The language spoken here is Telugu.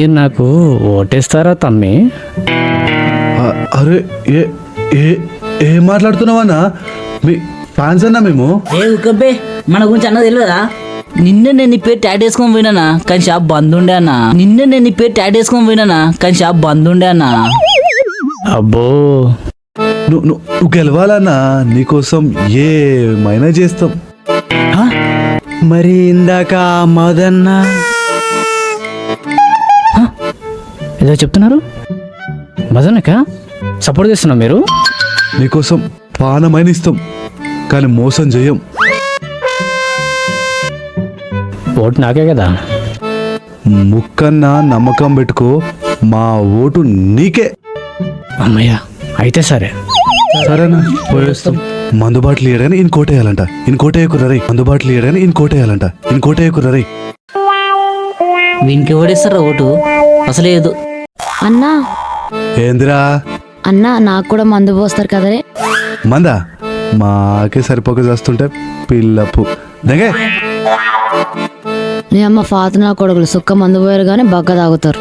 మీరు నాకు ఓటేస్తారా తమ్మి? అరే ఏ ఏ ఏం మాట్లాడుతున్నావన్నా? మీ ఫ్యాన్స్ అన్నా మేము. ఏ ఉక్కబ్బే, మన గురించి అన్న తెలియదా? నిన్నే నేను నీ పేరు టాట్ వేసుకొని పోయినానా, కానీ షాప్ బంద్ ఉండే అన్న. నిన్నే నేను నీ పేరు టాట్ వేసుకొని పోయినానా, కానీ షాప్ బంద్ ఉండే అన్న. అబ్బో, నువ్వు గెలవాలన్నా, నీకోసం ఏమైనా చేస్తాం. మరి ఇందాక మదన్న ఏదో చెప్తున్నారు. మజనక సపోర్ట్ చేస్తున్నా మీరు? నీకోసం పానమైన ఇస్తాం, కానీ మోసం చేయం. ఓటు నాకే కదా. ముక్కన్నా నమ్మకం పెట్టుకో, మా ఓటు నీకే. అమ్మయ్య, అయితే సరే. సరేనా, పోయేస్తాం. మందుబాట్లు ఇయ్యడని ఈయన కోటేయాలంట, ఈయన కోటేయకుర్రై. మందుబాట్లు ఇయ్యడని ఈయన కోటేయాలంట, ఈయన కోటేయకుర్రై. వీనికి ఎవడేస్తారా ఓటు? అసలేదు. అన్నా ఏందిరా అన్నా, నాకు కూడా మందు పోస్తారు కదరే. మందా? మాకే సరిపోక చేస్తుంటే పిల్లపు దగే. నీ అమ్మ ఫాతినా కొడుకులు సుక్క మందు పోయారు కానీ బగ్గ తాగుతారు.